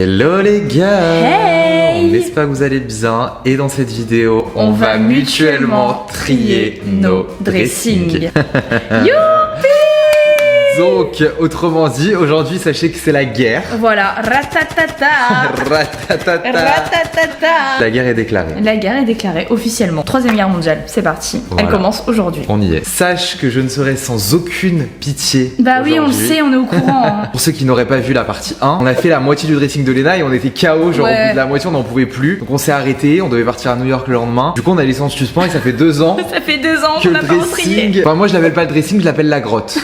Hello les gars, Hey, on espère que vous allez bien et dans cette vidéo on va mutuellement trier nos dressings. Youpi! Donc autrement dit, aujourd'hui sachez que c'est la guerre. Voilà, ratatata. Ratatata. Ratatata. La guerre est déclarée. La guerre est déclarée officiellement. Troisième guerre mondiale, c'est parti. Voilà. Elle commence aujourd'hui. On y est. Sache que je ne serai sans aucune pitié. Bah oui, on le aujourd'hui. sait, on est au courant. Hein. Pour ceux qui n'auraient pas vu la partie 1, on a fait la moitié du dressing de Lena et on était KO, genre Ouais. au bout de la moitié on n'en pouvait plus. Donc on s'est arrêté, on devait partir à New York le lendemain. Du coup on a laissé en suspens et ça fait 2 ans Ça fait 2 ans que qu'on le n'a pas retrié. dressing... Enfin moi je l'appelle pas le dressing, je l'appelle la grotte.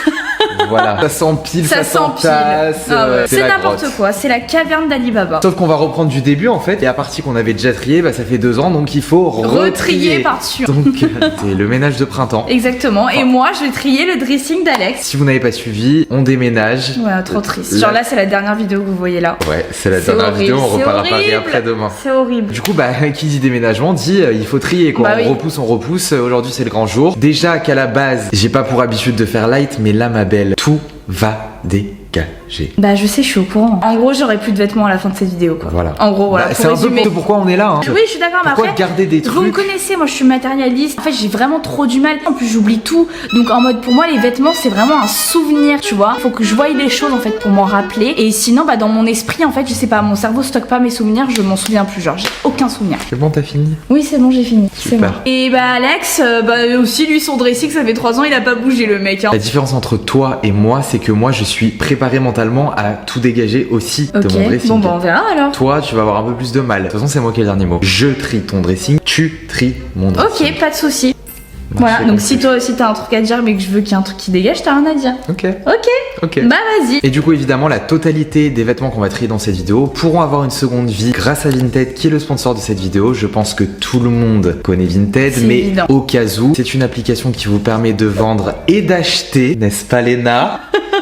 Voilà, ça s'empile, ça s'empile. s'entasse. Ah ouais. C'est la n'importe grotte. quoi, c'est la caverne d'Ali Baba. Sauf qu'on va reprendre du début en fait, et à partir qu'on avait déjà trié, bah ça fait 2 ans, donc il faut Retrier par-dessus. Donc c'est le ménage de printemps. Exactement, et moi je vais trier le dressing d'Alex. Si vous n'avez pas suivi, on déménage. Ouais, trop triste. Là- Genre là, c'est la dernière vidéo que vous voyez là. Ouais, c'est la C'est dernière horrible, vidéo, on c'est repart à Paris horrible. après demain. C'est horrible. Du coup, bah, qui dit déménagement dit il faut trier quoi. Bah oui. On repousse. Aujourd'hui, c'est le grand jour. Déjà qu'à la base, j'ai pas pour habitude de faire light, mais là, ma belle, tout va dégager. Bah je sais, je suis au courant. En gros, j'aurai plus de vêtements à la fin de cette vidéo quoi. Voilà. En gros, voilà. Bah, pour c'est un peu résumer. pour pourquoi on est là. Hein. Oui, je suis d'accord, mais Pourquoi après, garder des vous me trucs connaissez, moi je suis matérialiste. En fait, j'ai vraiment trop du mal. En plus, j'oublie tout. Donc, en mode, pour moi, les vêtements, c'est vraiment un souvenir, tu vois. Faut que je voie les choses, en fait, pour m'en rappeler. Et sinon, bah, dans mon esprit, en fait, je sais pas, mon cerveau stocke pas mes souvenirs, je m'en souviens plus. Genre, j'ai aucun souvenir. C'est bon, t'as fini? Oui, c'est bon, j'ai fini. C'est Super. bon. Et bah, Alex, bah, aussi, lui, son dressing, ça fait 3 ans, il a pas bougé, le mec. Hein. La différence entre toi et moi, c'est que moi, je suis préparé mentalement à tout dégager aussi de mon Ok, dressing. bon, bah, on verra alors. Toi, tu vas avoir un peu plus de mal. De toute façon, c'est moi qui ai le dernier mot. Je trie ton dressing, tu tries mon dressing. Ok, pas de soucis. Bon, Voilà, j'ai donc compris. si toi aussi t'as un truc à dire mais que je veux qu'il y ait un truc qui dégage, t'as rien à dire. Ok. Ok, Ok. bah vas-y. Et du coup, évidemment, la totalité des vêtements qu'on va trier dans cette vidéo pourront avoir une seconde vie grâce à Vinted, qui est le sponsor de cette vidéo. Je pense que tout le monde connaît Vinted, C'est mais évident. au cas où, c'est une application qui vous permet de vendre et d'acheter, n'est-ce pas, Léna?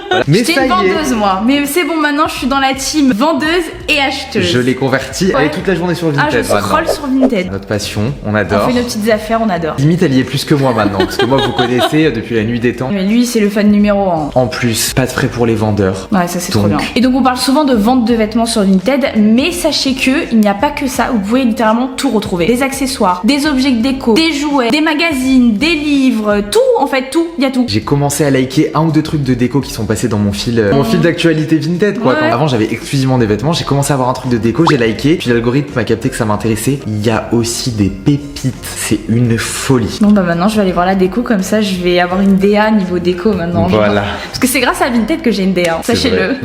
Voilà. Mais J'étais ça une y est, vendeuse moi, mais c'est bon maintenant je suis dans la team vendeuse et acheteuse. je l'ai converti. Elle Ouais. est toute la journée sur Ah je Vinted. maintenant. scroll sur Vinted. Notre passion, on On adore. fait nos petites affaires, on adore. Limite, elle y est plus que moi maintenant, parce que moi, vous connaissez depuis la nuit des temps. Mais lui c'est le fan numéro 1. En plus, pas de frais pour les vendeurs. Ouais ça c'est trop Donc. bien. Et donc on parle souvent de vente de vêtements sur Vinted, mais sachez que il n'y a pas que ça, vous pouvez littéralement tout retrouver. Des accessoires, des objets de déco, des jouets, des magazines, des livres, tout en fait, tout, il y a tout. J'ai commencé à liker 1 ou 2 trucs de déco qui sont passés dans mon fil d'actualité Vinted quoi. Ouais. Quand avant j'avais exclusivement des vêtements, j'ai commencé à avoir un truc de déco, j'ai liké, puis l'algorithme m'a capté que ça m'intéressait. Il y a aussi des pépites, c'est une folie. Bon bah maintenant je vais aller voir la déco, comme ça je vais avoir une DA niveau déco maintenant. genre. Voilà. Parce que c'est grâce à Vinted que j'ai une DA, C'est sachez-le. vrai.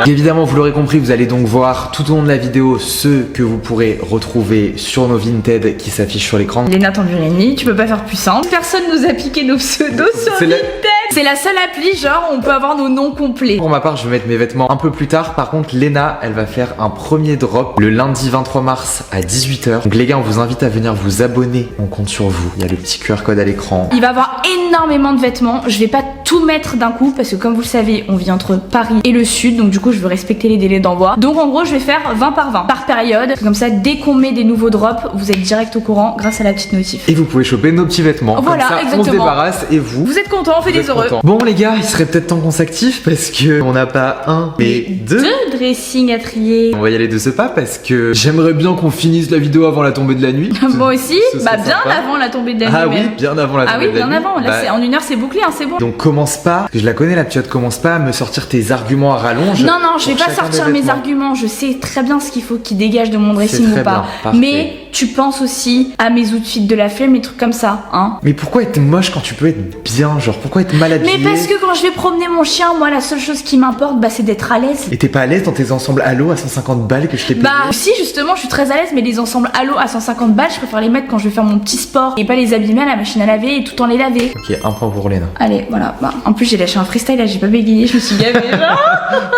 Évidemment, vous l'aurez compris, vous allez donc voir tout au long de la vidéo ceux que vous pourrez retrouver sur nos Vinted qui s'affichent sur l'écran. Léna Tamburini, tu peux pas faire plus simple. Personne nous a piqué nos pseudos sur C'est la- Vinted. C'est la seule appli, genre, on peut avoir nos noms complets. Pour ma part, je vais mettre mes vêtements un peu plus tard. Par contre, Léna, elle va faire un premier drop le lundi 23 mars à 18h. Donc les gars, on vous invite à venir vous abonner. On compte sur vous. Il y a le petit QR code à l'écran. Il va y avoir énormément de vêtements. Je vais pas tout mettre d'un coup parce que comme vous le savez, on vit entre Paris et le sud. Donc du coup, je veux respecter les délais d'envoi. Donc en gros, je vais faire 20 par 20 par période. Comme ça, dès qu'on met des nouveaux drops, vous êtes direct au courant grâce à la petite notif. Et vous pouvez choper nos petits vêtements. Voilà, Comme ça, on se exactement. débarrasse et vous. Vous êtes contents, on fait vous des êtes heureux. contents. Bon les gars, il serait peut-être temps qu'on s'active parce que on n'a pas un mais deux. Deux dressings à trier. On va y aller de ce pas parce que j'aimerais bien qu'on finisse la vidéo avant la tombée de la nuit. Moi aussi, Ce bah serait bien sympa. avant la tombée de la nuit. Ah oui, même. bien avant la tombée Ah oui, de la bien nuit. avant. Là, Bah, c'est en 1 heure, c'est bouclé, hein, c'est bon. donc commence pas, parce que je la connais la petite, commence pas à me sortir tes arguments à rallonge. Non, non, je vais pour pas chacun des sortir mes vêtements. arguments. Je sais très bien ce qu'il faut qu'ils dégagent de mon dressing très ou pas. bien, parfait. Mais tu penses aussi à mes outfits de la flemme, mes trucs comme ça, hein. Mais pourquoi être moche quand tu peux être bien? Genre, pourquoi être mal habillé? Mais parce que quand je vais promener mon chien, moi, la seule chose qui m'importe, bah, c'est d'être à l'aise. Et t'es pas à l'aise dans tes ensembles Halo à 150 balles que je t'ai payé? Bah, si, justement, je suis très à l'aise, mais les ensembles Halo à 150 balles, je préfère les mettre quand je vais faire mon petit sport et pas les abîmer à la machine à laver et tout le temps les laver. Ok, un point pour Léna. Allez, voilà. Bah, en plus, j'ai lâché un freestyle, là, j'ai pas bégayé, je me suis gavée.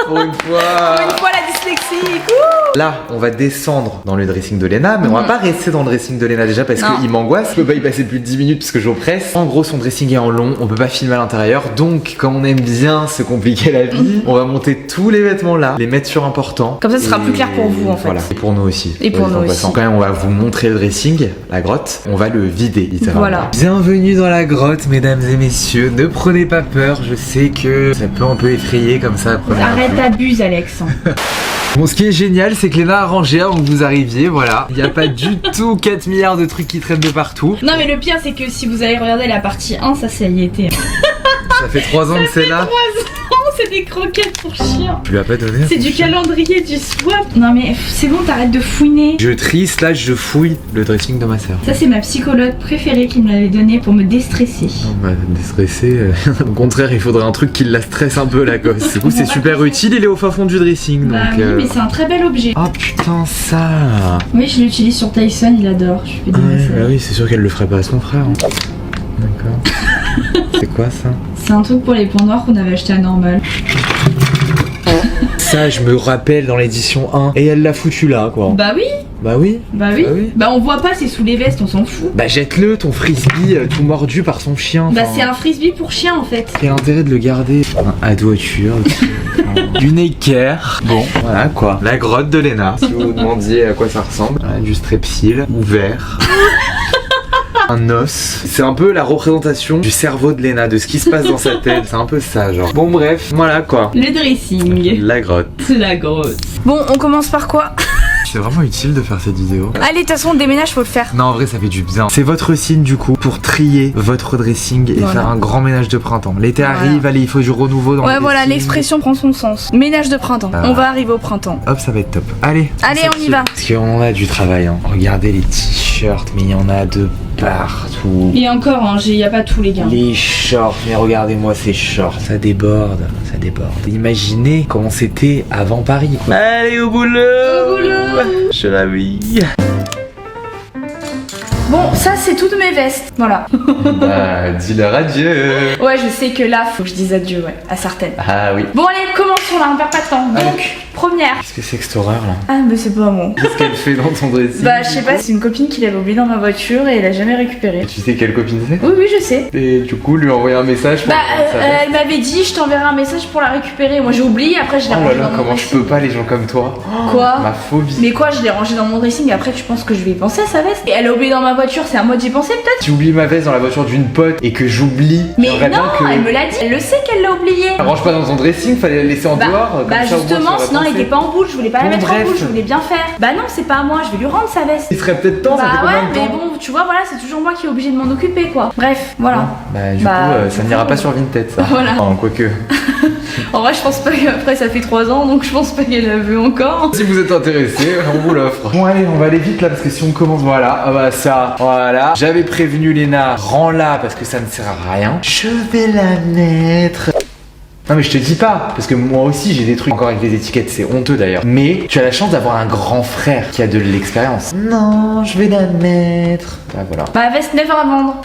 Pour une fois. Une fois la dyslexie, ouh. Là, on va descendre dans le dressing de Léna, mais on va pas rester dans le dressing de Léna déjà parce Non. qu'il m'angoisse. Je peux pas y passer plus de 10 minutes parce que j'oppresse. En gros, son dressing est en long, on peut pas filmer à l'intérieur. Donc, comme on aime bien se compliquer la vie, on va monter tous les vêtements là, les mettre sur important. Comme ça, ce sera Et plus clair pour vous, en fait. Voilà, et pour nous aussi. Et pour Soit dit nous en passant. aussi. Quand même, on va vous montrer le dressing, la grotte. On va le vider, littéralement. Voilà. Bienvenue dans la grotte, mesdames et messieurs. Ne prenez pas peur, je sais que ça peut un peu effrayer comme ça. à première Arrête, vue. t'abuses, Alex. Bon, ce qui est génial, c'est que Léna a rangé avant que vous arriviez, voilà. Il n'y a pas du tout 4 milliards de trucs qui traînent de partout. Non mais le pire c'est que si vous allez regarder la partie 1, ça y était. Ça fait 3 ans que c'est là. 3 ans, c'est des croquettes pour chien. Tu lui as pas donné? C'est du calendrier du swap. Non mais c'est bon, t'arrêtes de fouiner. Je trie / je fouille le dressing de ma sœur. Ça c'est ma psychologue préférée qui me l'avait donné pour me déstresser. Non, bah, déstresser, au contraire, il faudrait un truc qui la stresse un peu la gosse. Du coup, c'est super utile, il est au fin fond du dressing. Bah donc, oui, mais c'est un très bel objet. Oh putain, ça. Oui, je l'utilise sur Tyson, il adore. Je fais des massages. Bah oui, c'est sûr qu'elle le ferait pas à son frère. Hein. D'accord. C'est quoi ça? C'est un truc pour les points noirs qu'on avait acheté à Normal. Ça, je me rappelle dans l'édition 1. Et elle l'a foutu là, quoi. Bah oui. Bah oui. Bah oui. Bah oui. Bah on voit pas, c'est sous les vestes, on s'en fout. Bah jette-le, ton frisbee tout mordu par son chien. Bah c'est un frisbee pour chien en fait. Quel intérêt de le garder? Un à doiture. Du Necker. Bon, voilà quoi. La grotte de Léna. Si vous vous demandiez à quoi ça ressemble. Voilà, du strepsil ouvert. Un os. C'est un peu la représentation du cerveau de Léna, de ce qui se passe dans sa tête. C'est un peu ça, genre. Bon, bref, voilà quoi. Le dressing. La grotte. La grotte. Bon, on commence par quoi? C'est vraiment utile de faire cette vidéo. Allez, de toute façon, on déménage, faut le faire. Non, en vrai, ça fait du bien. C'est votre signe du coup pour trier votre dressing et faire un grand ménage de printemps. L'été arrive, allez, il faut du renouveau dans le dressing. Voilà, l'expression prend son sens. Ménage de printemps. On va arriver au printemps. Hop, ça va être top. Allez, on y va. Parce qu'on a du travail. Hein. Regardez les t-shirts, mais il y en a de partout. Et encore, hein, y a pas tous les gars. Les shorts, mais regardez-moi ces shorts. Ça déborde, ça déborde. Imaginez comment c'était avant Paris. Quoi. Allez, au boulot. Au boulot. Je la vis. Bon, ça c'est toutes mes vestes, voilà. Bah, dis-leur adieu. Ouais, je sais que là, faut que je dise adieu, ouais, à certaines. Ah oui. Bon allez, commençons là, on perd pas de temps. Donc, première. Qu'est-ce que c'est que cette horreur là? Ah, mais c'est pas moi. Qu'est-ce qu'elle fait dans ton dressing? Bah, je sais pas, c'est une copine qui l'avait oublié dans ma voiture et elle a jamais récupéré. Tu sais quelle copine c'est? Oui, je sais. Et du coup, lui envoyer un message pour elle m'avait dit, je t'enverrai un message pour la récupérer. Moi j'ai oublié, après je l'ai rangé dans mon comment dressing. je peux pas les gens comme toi? Quoi? Ma phobie. Mais quoi, je l'ai rangé dans mon dressing et après tu penses que je vais y penser à sa veste? Et elle a oublié dans ma voiture, c'est à moi d'y penser peut-être? Tu oublies ma veste dans la voiture d'une pote et que j'oublie. Mais non, elle me l'a dit, elle le sait qu'elle l'a oublié. Range pas dans ton dressing, fallait la laisser en dehors. Bah justement, sinon elle était pas en boule, je voulais pas la mettre en boule, je voulais bien faire. Bah non, c'est pas à moi, je vais lui rendre sa veste. Il serait peut-être temps, ça fait combien de temps? Mais bon, tu vois, voilà, c'est toujours moi qui est obligée de m'en occuper quoi. Bref, voilà. Bah du coup, ça n'ira pas sur Vinted ça. Voilà. Enfin, quoique. En vrai, je pense pas qu'après ça fait 3 ans, donc je pense pas qu'elle la veut encore. Si vous êtes intéressé, on vous l'offre. Bon allez, on va aller vite là parce que si on commence, voilà, ah bah ça, voilà. J'avais prévenu Léna, rends-la parce que ça ne sert à rien. Je vais la mettre. Non mais je te dis pas, parce que moi aussi j'ai des trucs encore avec les étiquettes, c'est honteux d'ailleurs. Mais tu as la chance d'avoir un grand frère qui a de l'expérience. Non, je vais la mettre. Ah voilà. Bah veste neuve à vendre.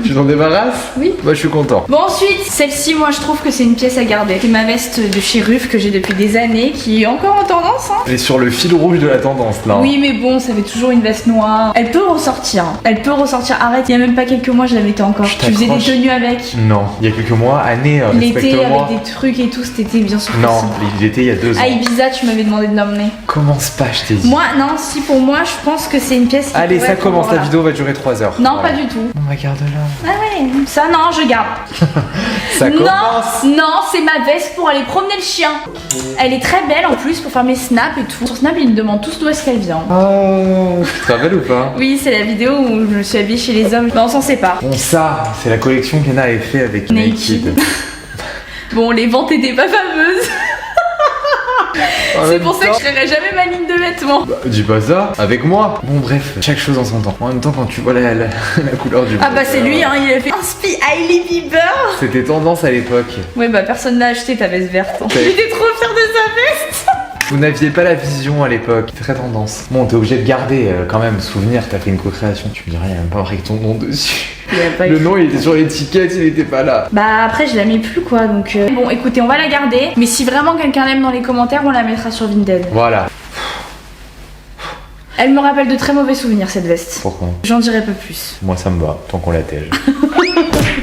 Tu t'en débarrasses? Oui. Moi je suis content. Bon ensuite, celle-ci moi je trouve que c'est une pièce à garder. C'est ma veste de chez Ruf que j'ai depuis des années, qui est encore en tendance hein. Elle est sur le fil rouge de la tendance là. Oui mais bon, ça fait toujours une veste noire. Elle peut ressortir. Elle peut ressortir. Arrête, il y a même pas quelques mois je la mettais encore. Tu faisais des tenues avec. Non, il y a quelques mois, année, l'été respecte-moi. avec des trucs et tout, cet été bien sûr. Non, l'été il y a 2 ans. À Ibiza, tu m'avais demandé de l'emmener. Commence pas, je t'ai dit. Moi, non, si pour moi, je pense que c'est une pièce qui allez, ça commence, voilà. la vidéo va durer 3 heures. Non, pas du tout. On va garder là. Ah ouais, ça non, je garde. Ça commence. Non, c'est ma veste pour aller promener le chien. Elle est très belle en plus pour faire mes snaps et tout. Sur Snap, ils me demandent tous d'où est-ce qu'elle vient. Oh, tu te rappelles ou pas? Oui, c'est la vidéo où je me suis habillée chez les hommes. Mais on s'en sépare. Bon, ça, c'est la collection qu'Ena avait fait avec Naked. Bon, les ventes étaient pas fameuses. C'est pour ça que je créerai jamais ma ligne de vêtements. Bah, dis pas ça, avec moi. Bon bref, chaque chose en son temps. En même temps, quand tu vois la couleur du ah bah c'est lui, hein, il a fait Inspi Hailey Bieber. C'était tendance à l'époque. Ouais bah personne n'a acheté ta veste verte. J'étais trop fière de sa veste. Vous n'aviez pas la vision à l'époque, très tendance. Bon, t'es obligé de garder quand même souvenir, t'as fait une co-création. Tu me dirais, il y a même pas marqué ton nom dessus. Le nom il était sur l'étiquette, il était pas là. Bah après je la mets plus quoi donc bon écoutez on va la garder. Mais si vraiment quelqu'un l'aime dans les commentaires on la mettra sur Vinted. Voilà. Elle me rappelle de très mauvais souvenirs cette veste. Pourquoi? J'en dirai pas plus. Moi ça me va, tant qu'on la tège.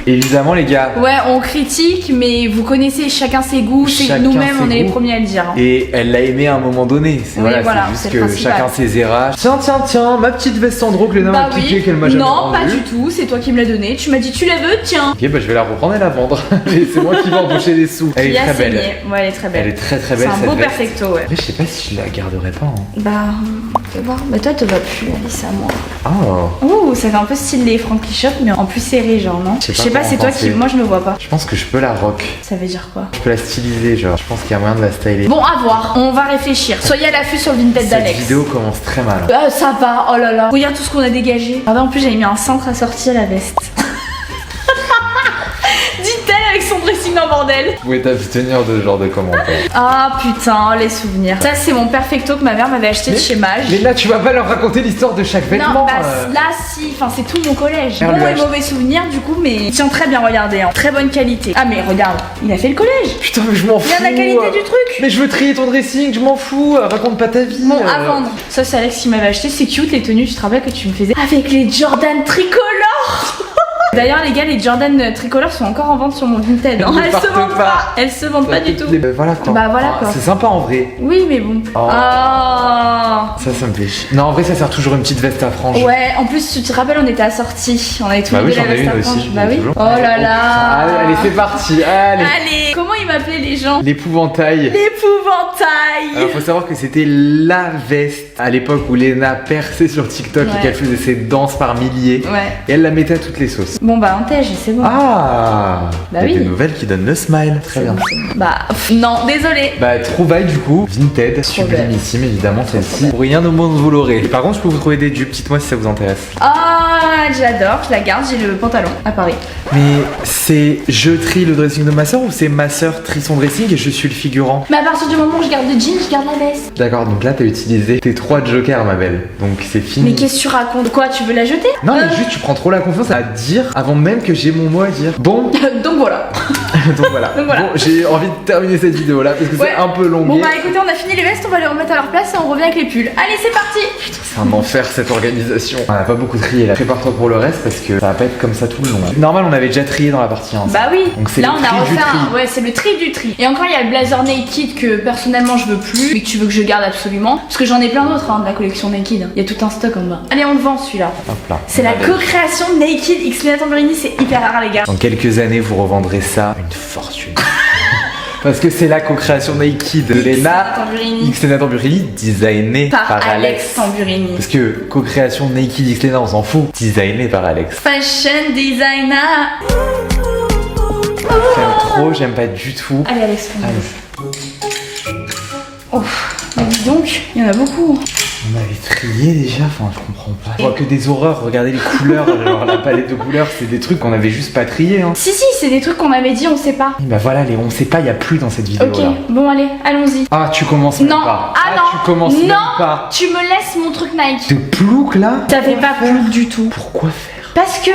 Évidemment, les gars. Ouais, on critique, mais vous connaissez chacun ses goûts. C'est Chacun nous-mêmes, ses on est les goûts. premiers à le dire. Hein. Et elle l'a aimé à un moment donné. C'est Oui, voilà, voilà, c'est juste c'est que le principal. chacun ses errages. Tiens, ma petite veste Sandro que Léna m'a piqué, qu'elle m'a jamais non, rendue. pas du tout. C'est toi qui me l'as donnée. Tu m'as dit tu la veux, tiens. Ok, bah je vais la reprendre et la vendre. Et c'est moi qui vais empocher les sous. Elle est Qui a très belle. saigné. Ouais, elle est très belle. Elle est très C'est belle un cette beau veste. perfecto, ouais. Après, je sais pas si je la garderai pas. Hein. Bah, fais voir. Bah, toi, te va plus, Alice, à moi. Oh. Ouh, ça fait un peu stylé Frankie Shop, mais en plus serré, genre, non? Je sais Je sais pas pas, c'est comment toi qui. penser. Moi, je me vois pas. Je pense que je peux la rock. Ça veut dire quoi? Je peux la styliser, genre. Je pense qu'il y a moyen de la styler. Bon, à voir. On va réfléchir. Soyez à l'affût sur le Vinted Cette d'Alex. vidéo commence très mal. Ça va, oh là là. Regarde tout ce qu'on a dégagé. Ah bah, en plus, j'avais mis un cintre assorti à la veste. Dit-elle avec son dressing en bordel. Vous pouvez t'abstenir de ce genre de commentaires. Ah putain, les souvenirs. Ça, c'est mon perfecto que ma mère m'avait acheté de chez Mage. Mais là, tu vas pas leur raconter l'histoire de chaque vêtement. Non, bah là si, enfin c'est tout mon collège. Elle Bon lui a et acheté- mauvais souvenirs du coup, mais il tient très bien, regardez, hein. Très bonne qualité. Ah mais regarde, il a fait le collège. Putain, mais je m'en fous. Regarde la qualité du truc. Mais je veux trier ton dressing, je m'en fous. Raconte pas ta vie. Bon, à vendre. Ça, c'est Alex qui m'avait acheté. C'est cute les tenues, tu te rappelles que tu me faisais avec les Jordan tricolores. D'ailleurs, les gars, les Jordan tricolores sont encore en vente sur mon Vinted. Non, Ne elles se partent vendent pas. pas. Elles se vendent pas du tout. Voilà quoi. Bah, voilà, quoi. C'est sympa en vrai. Oui, mais bon. Oh. Ah. Ça me fait chier. Non, en vrai, ça sert toujours une petite veste à franges. Ouais, en plus, tu te rappelles, on était assortis. On avait tous Bah les oui, deux j'en la ai veste une à franges. aussi. Bah oui. Toujours. Oh là là. Allez, c'est parti. Allez. Allez, comment ils m'appelaient les gens? L'épouvantail. L'épouvantail. Alors faut savoir que c'était la veste à l'époque où Léna perçait sur TikTok Ouais. et qu'elle faisait ses danses par milliers. Ouais. Et elle la mettait à toutes les sauces. Bon bah un tège, c'est bon. Ah, Bah il y a oui. des nouvelles qui donnent le smile. Très bien. Bah non, désolé. Bah trouvaille du coup, Vinted, sublimissime évidemment celle-ci. Pour rien au monde vous l'aurez. Par contre je peux vous trouver des dupes, dites-moi si ça vous intéresse. Ah, j'adore, je la garde, j'ai le pantalon à Paris. Mais c'est je trie le dressing de ma soeur ou c'est ma soeur trie son dressing et je suis le figurant? Mais à partir du moment où je garde le jean, je garde la veste. D'accord, donc là t'as utilisé tes 3 jokers ma belle. Donc c'est fini. Mais qu'est-ce que tu racontes? Quoi, tu veux la jeter? Non mais juste tu prends trop la confiance à dire avant même que j'ai mon mot à dire. Bon, Donc voilà. donc voilà. Donc voilà. Bon, j'ai envie de terminer cette vidéo là parce que Ouais. c'est un peu longué. Bon bah écoutez, on a fini les vestes, on va les remettre à leur place et on revient avec les pulls. Allez, c'est parti. C'est un enfer cette organisation. On a pas beaucoup trié là. Prépare-toi pour le reste parce que ça va pas être comme ça tout le long. Normal, on avait déjà trié dans la partie 1. Bah oui. Donc c'est Là le on a tri du refait tri. ouais, c'est le tri du tri. Et encore il y a le blazer naked que personnellement je veux plus, mais que tu veux que je garde absolument. Parce que j'en ai plein d'autres hein, de la collection naked. Il y a tout un stock en bas. Allez, on le vend celui-là. Hop là. C'est la Allez. co-création Naked X Léna Tamburini, c'est hyper rare les gars. Dans quelques années, vous revendrez ça une fortune. Parce que c'est la co-création Naked de Léna Tamburini Xléna Tamburini, designée par Alex Tamburini. Parce que co-création Naked Xléna, on s'en fout, designée par Alex. Fashion designer. J'aime trop, j'aime pas du tout. Allez Alex, prends. Allez. Oh, mais dis donc, il y en a beaucoup. On avait trié déjà, enfin je comprends pas. Je vois que des horreurs, regardez les couleurs, genre la palette de couleurs, c'est des trucs qu'on avait juste pas trié hein. Si, c'est des trucs qu'on avait dit, on sait pas. Et bah voilà, les on sait pas, y a plus dans cette vidéo Ok, là. bon allez, allons-y. Ah, tu commences même Non, pas. ah non, tu commences non, même pas. tu me laisses mon truc Nike. De plouc là? Ça fait pas plus du tout. Pourquoi faire? Parce que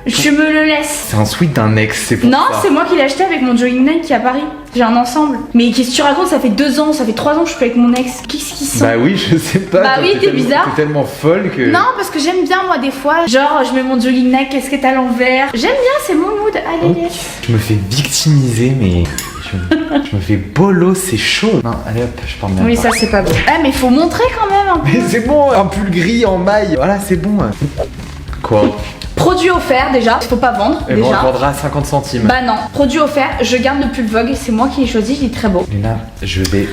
je me le laisse. C'est un sweat d'un ex, c'est pour Non, ça. c'est moi qui l'ai acheté avec mon jogging Nike qui est à Paris. J'ai un ensemble. Mais qu'est-ce que tu racontes? Ça fait 2 ans, ça fait 3 ans que je suis avec mon ex. Qu'est-ce qu'ils sont? Bah oui, je sais pas. Bah toi, oui, t'es tellement- bizarre. T'es tellement folle que. Non, parce que j'aime bien moi des fois. Genre, je mets mon jogging Nike, casquette à l'envers. J'aime bien, c'est mon mood. Allez, Ok. yes. Je me fais victimiser, mais. Je me fais bolo, c'est chaud. Non, allez hop, je parle bien. Oui, pas. ça c'est pas beau. Ah, mais faut montrer quand même un peu. Mais c'est bon, un pull gris en maille. Voilà, c'est bon. Quoi? Produit offert déjà, faut pas vendre Et bon, on le déjà. vendra à 50 centimes. Bah non, produit offert, je garde le pull Vogue, c'est moi qui l'ai choisi, il est très beau. Léna, je vais.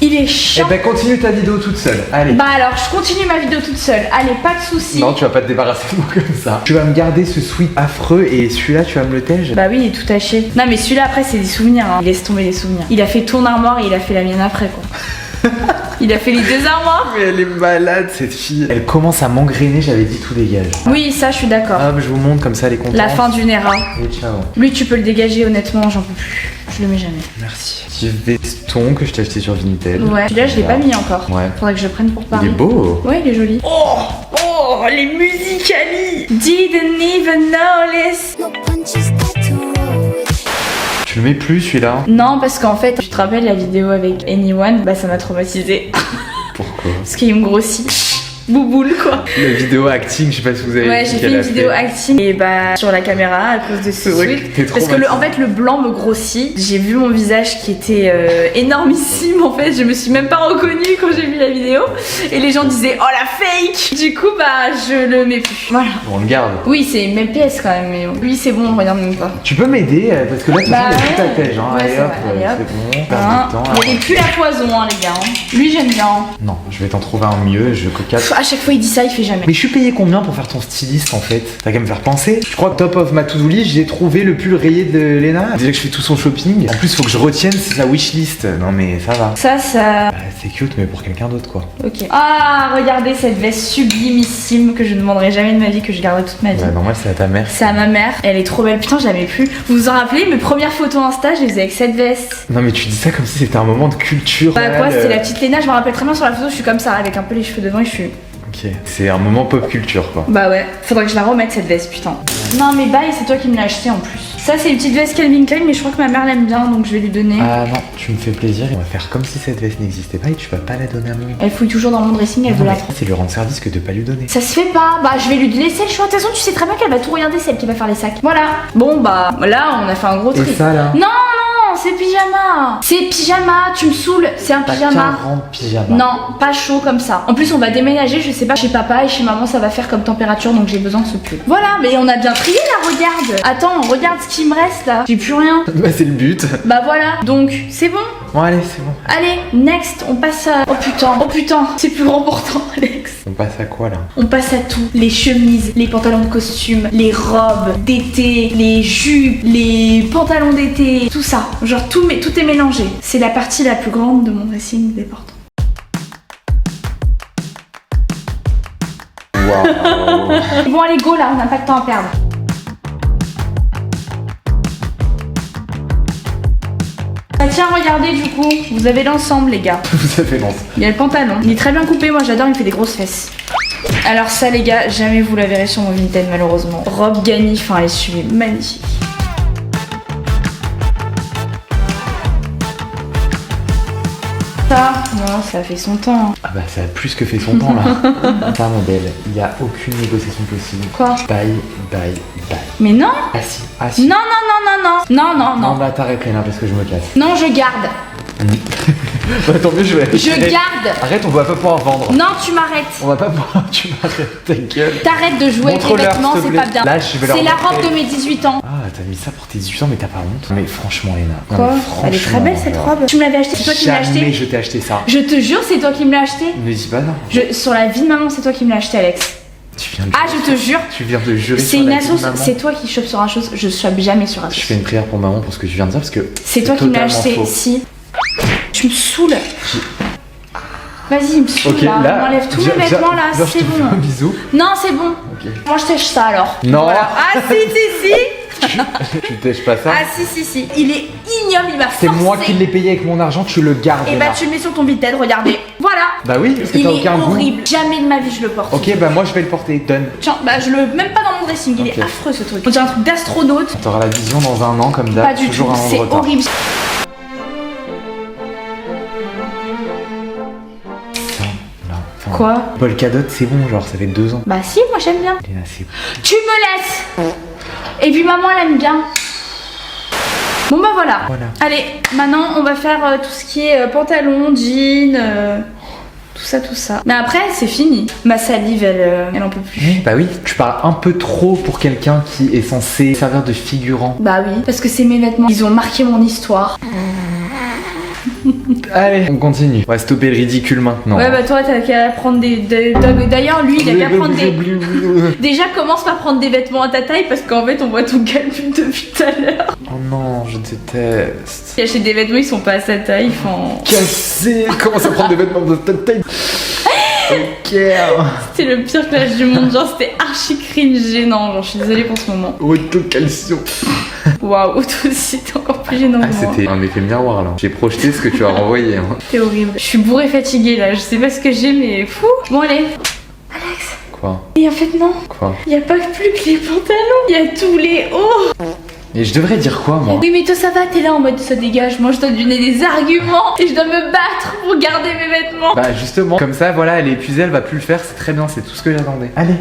Il est Eh chiant. ben, continue ta vidéo toute seule. Allez. Bah alors, je continue ma vidéo toute seule. Allez, pas de soucis. Non, tu vas pas te débarrasser de moi comme ça. Tu vas me garder ce sweat affreux et celui-là, tu vas me le tège. Bah oui, il est tout taché. Non mais celui-là après c'est des souvenirs, hein. Il laisse tomber les souvenirs. Il a fait ton armoire et il a fait la mienne après quoi. Il a fait les 2 armoires. Mais elle est malade cette fille. Elle commence à m'engrainer, j'avais dit tout dégage. Oui, ça je suis d'accord. Hop, je vous montre comme ça, elle est contente. La fin du Nera. Et ciao. Lui tu peux le dégager honnêtement, j'en peux plus. Je le mets jamais. Merci. Petit veston que je t'ai acheté sur Vinted. Ouais, celui-là je l'ai pas mis encore. Ouais. Faudrait que je le prenne pour Il Paris. est beau. Ouais, il est joli. Oh, les musicali. Didn't even notice. No punches tattooed. Tu le mets plus celui-là? Non, parce qu'en fait, tu te rappelles la vidéo avec Anyone? Bah ça m'a traumatisée. Pourquoi? Parce qu'il me grossit. bouboule quoi. La vidéo acting, je sais pas si vous avez Ouais, vu j'ai fait qu'elle une a vidéo acting et bah sur la caméra à cause de ce C'est vrai truc. que t'es trop Parce que maquillée. en fait le blanc me grossit. J'ai vu mon visage qui était énormissime en fait. Je me suis même pas reconnue quand j'ai vu la vidéo. Et les gens disaient oh la fake. Du coup bah je le mets plus. Voilà. On le garde. Oui c'est une même pièce quand même. Mais oui c'est bon, regarde même pas. Tu peux m'aider parce que là, tu Bah sais, il y a tout ouais. ta tête, genre, Ouais, allez c'est hop, vrai, allez, hop. c'est bon, perds Hein, du temps. il pue la poison hein les gars. Hein. Lui j'aime bien. Non, je vais t'en trouver un mieux, je cocasse. À chaque fois il dit ça, il fait jamais. Mais je suis payé combien pour faire ton styliste en fait? T'as qu'à me faire penser. Je crois que top of ma to-do list, j'ai trouvé le pull rayé de Léna. Déjà que je fais tout son shopping. En plus, faut que je retienne sa wishlist. Non mais ça va. Ça. Bah, c'est cute, mais pour quelqu'un d'autre quoi. Ok. Ah, regardez cette veste sublimissime que je ne demanderai jamais de ma vie, que je garderai toute ma vie. Bah, normal, c'est à ta mère. C'est à ma mère. Elle est trop belle. Putain, je l'avais plus. Vous vous en rappelez, mes premières photos Insta, je les faisais avec cette veste. Non mais tu dis ça comme si c'était un moment de culture. Bah quoi, c'était la petite Léna. Je me rappelle très bien sur la photo, je suis comme ça, avec un peu les cheveux devant et je suis. Ok, c'est un moment pop culture quoi. Bah ouais, faudrait que je la remette cette veste, putain. Non mais bye, c'est toi qui me l'as acheté en plus. Ça c'est une petite veste Calvin Klein, mais je crois que ma mère l'aime bien, donc je vais lui donner. Ah non, tu me fais plaisir. On va faire comme si cette veste n'existait pas et tu vas pas la donner à moi. Elle fouille toujours dans mon dressing, elle veut la prendre. C'est lui rendre service que de pas lui donner. Ça se fait pas, bah je vais lui laisser le choix. De toute façon, tu sais très bien qu'elle va tout regarder, c'est elle qui va faire les sacs. Voilà. Bon bah là, on a fait un gros tri. Et ça là? Non, c'est pyjama. C'est pyjama, tu me saoules. C'est un T'as pyjama. 40 pyjamas. Non, pas chaud comme ça. En plus, on va déménager, je sais pas, chez papa et chez maman, ça va faire comme température, donc j'ai besoin de ce pull. Voilà, mais on a bien trié là, regarde. Attends, regarde ce qui me reste là. J'ai plus rien. Bah c'est le but. Bah voilà, donc c'est bon. Bon allez, c'est bon. Allez, next, on passe à. Oh putain, c'est plus grand pourtant, Alex. On passe à quoi là? On passe à tout. Les chemises, les pantalons de costume, les robes d'été, les jupes, les pantalons d'été, tout ça. Genre tout est mélangé. C'est la partie la plus grande de mon dressing des portes. Waouh. Bon allez go là, on n'a pas de temps à perdre. Bah tiens, regardez du coup, vous avez l'ensemble les gars. Vous avez lancé. Il y a le pantalon, il est très bien coupé, moi j'adore, il me fait des grosses fesses. Alors ça les gars, jamais vous la verrez sur mon Vinted malheureusement. Robe Gani, enfin elle est sublime, magnifique. Ça, non, ça a fait son temps. Ah bah ça a plus que fait son temps là. Ça mon belle, il n'y a aucune négociation possible. Quoi? Bye, bye, bye. Mais non. Ah si, ah si. Non, non. Non bah t'arrêtes Léna parce que je me casse. Non, je garde. Bah tant mieux, je vais. Je garde. Arrête, on va pas pouvoir vendre. Non, tu m'arrêtes. On va pas pouvoir. Tu m'arrêtes, ta gueule. T'arrêtes de jouer avec les Montre-leur, vêtements, s'il te c'est plaît. pas bien. Là, je vais leur C'est la montrer. robe de mes 18 ans. Ah, t'as mis ça pour tes 18 ans, mais t'as pas honte. Mais franchement, Léna. non, Quoi? mais Elle est très belle cette franchement, robe. Tu me l'avais acheté, c'est toi qui me l'as Jamais acheté. je t'ai acheté ça. Je te jure, c'est toi qui me l'as acheté. Ne dis pas non. Sur la vie de maman, c'est toi qui me l'as acheté, Alex. Tu viens de Ah, je te jure. Tu viens de jurer C'est sur une la vie de assos, maman. c'est toi qui chopes sur un chose. Je chope jamais sur un Je chose. fais une prière pour maman pour ce que tu viens de dire parce que C'est toi qui me l'as totalement acheté. faux. Si. Tu me saoules. Vas-y, il me saoule Ok, là. là, On enlève tous mes vêtements là, viens, je c'est te fais bon. un bisou. Non, c'est bon. Ok. Moi, je tèche ça alors. Non. Voilà. Ah, si. Tu tèches pas ça. Ah, si. Il est ignoble, il m'a forcé. C'est moi qui l'ai payé avec mon argent, tu le gardes. Et bah, tu le mets sur ton Vinted, regardez. Voilà. Bah oui, parce que Il t'as est aucun goût. horrible. Jamais de ma vie je le porte. Ok, bah moi je vais le porter, donne. Tiens, bah, je le. Même pas dans mon dressing, il Ok. est affreux ce truc. On dirait un truc d'astronaute. T'auras la vision dans un an comme d'hab. Pas du tout, toujours un an de c'est retard. horrible. Non, enfin, Quoi? Polkadot, c'est bon, genre ça fait 2 ans. Bah, si, moi j'aime bien. Léna, c'est bon. Tu me laisses. Et puis maman elle aime bien. Bon bah voilà. Allez, maintenant on va faire tout ce qui est pantalon, jean, tout ça. Mais après c'est fini. Ma salive elle en peut plus. Bah oui, tu parles un peu trop pour quelqu'un qui est censé servir de figurant. Bah oui, parce que c'est mes vêtements. Ils ont marqué mon histoire. Allez, on continue. On va stopper le ridicule maintenant. Ouais bah toi t'as qu'à prendre D'ailleurs lui il a qu'à prendre des... Déjà commence par prendre des vêtements à ta taille parce qu'en fait on voit ton calcul depuis tout à l'heure. Oh non, je déteste. Il achète des vêtements ils sont pas à sa taille, ils font... Cassé. Commence à prendre des vêtements de ta taille. Ok. C'était le pire clash du monde, genre c'était archi cringe gênant, genre je suis désolée pour ce moment. Autocalcium. Waouh, toi aussi t'es encore plus gênant Ah, que moi. c'était un effet miroir là. J'ai projeté ce que tu as renvoyé. Hein. C'est horrible. Je suis bourrée fatiguée là, je sais pas ce que j'ai mais fou. Bon allez. Alex. Quoi? Et en fait non. Quoi? Y a pas plus que les pantalons, y a tous les hauts. Et je devrais dire quoi, moi? Oui, mais toi ça va, t'es là en mode ça dégage. Moi je dois donner des arguments et je dois me battre pour garder mes vêtements. Bah justement, comme ça, voilà, elle est épuisée, elle va plus le faire, c'est très bien, c'est tout ce que j'attendais. Allez.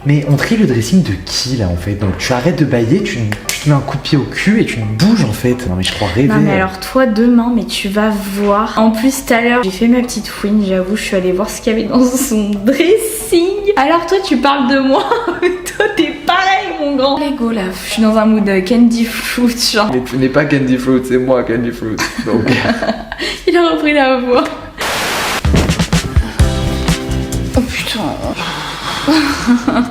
Mais on trie le dressing de qui là en fait? Donc tu arrêtes de bailler, tu te mets un coup de pied au cul et tu me bouges en fait. Non mais je crois rêver. Non mais alors toi demain, mais tu vas voir. En plus tout à l'heure, j'ai fait ma petite fouine, j'avoue, je suis allée voir ce qu'il y avait dans son dressing. Alors toi tu parles de moi, mais toi t'es pareil mon grand. Lego là, je suis dans un mood candy fruit genre. Mais tu n'es pas Candy Fruit, c'est moi Candy Fruit. Donc... Il a repris la voix. Oh putain.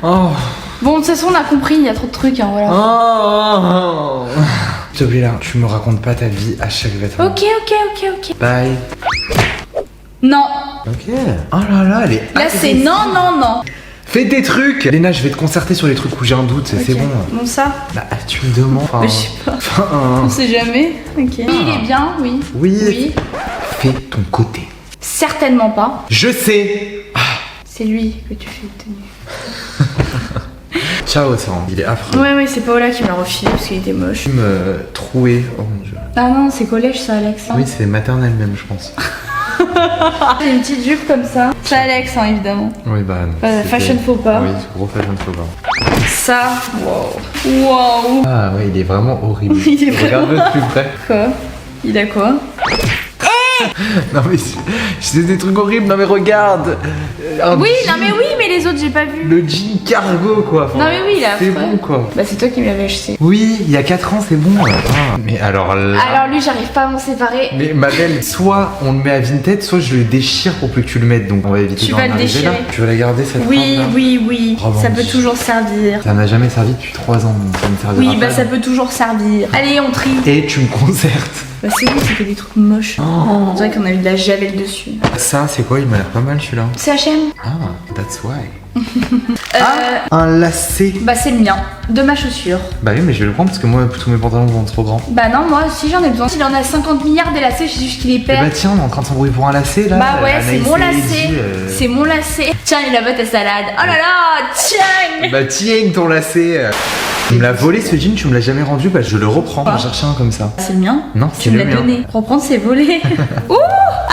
Oh. Bon, de toute façon, on a compris, il y a trop de trucs, hein, voilà. Oh. S'il te plaît, là, tu me racontes pas ta vie à chaque vêtement. Ok. Bye. Non. Ok. Oh là là, elle est. Là, c'est non. Fais tes trucs. Léna, je vais te concerter sur les trucs où j'ai un doute, c'est Ok. bon. Bon, ça, Bah, tu me demandes. je sais pas. On sait jamais. Ok. Oui, il est bien, oui. Oui. Fais ton côté. Certainement pas. Je sais. C'est lui que tu fais tenue. Ciao, ça, il est affreux. Ouais, c'est Paola qui me l'a refilé parce qu'il était moche. Tu me trouais. Oh mon dieu. Ah non, c'est collège ça, Alex. Oui, c'est maternelle même, je pense. J'ai une petite jupe comme ça. C'est Alex, hein, évidemment. Oui, bah. c'était- Fashion faux pas. Oui, gros fashion faux pas. Ça, wow. Ah, ouais, il est vraiment horrible. Il est vraiment- Regarde-le de plus près. Quoi? Il a quoi? Non, mais c'est des trucs horribles. Non, mais regarde. Un Oui, jean- non mais oui, mais les autres j'ai pas vu. Le jean cargo, quoi. Enfin, Non mais oui, là. c'est bon, quoi. Bah c'est toi qui me l'avais acheté. Oui, il y a 4 ans, c'est bon. Ah, mais alors là. Alors lui, j'arrive pas à m'en séparer. Mais ma belle, soit on le met à Vinted, soit je le déchire pour plus que tu le mettes. Donc on va éviter Tu d'en vas le arriver déchirer. là. Tu vas la garder cette Oui, robe-là oui. Bravo, Ça mon peut Dieu. toujours servir. Ça n'a jamais servi depuis 3 ans, donc ça ne servira Oui, pas. bah ça peut toujours servir. Allez, on trie. Et tu me concertes. Bah c'est bon, c'est que des trucs moches. On dirait qu'on a eu de la javel dessus. Ça, c'est quoi? Il m'a l'air pas mal celui-là. C'est H&M. Ah, that's why. Un lacet. Bah c'est le mien. De ma chaussure. Bah oui, mais je vais le prendre parce que moi, tous mes pantalons vont trop grands. Bah non, moi si j'en ai besoin. S'il en a 50 milliards des lacets, je sais juste qu'il est Eh père. bah tiens, on est en train de s'embrouiller pour un lacet là. Bah ouais, c'est Anaïs mon et lacet. Eddie, C'est mon lacet. Tiens, il a pas ta salade. Oh là là, tiens. Bah tiens ton lacet. Tu me l'as volé ce jean, tu me l'as jamais rendu, bah je le reprends. J'en cherchais un comme ça. C'est le mien? Non, Tu c'est me le l'as mien. donné. Reprendre, c'est volé. Ouh!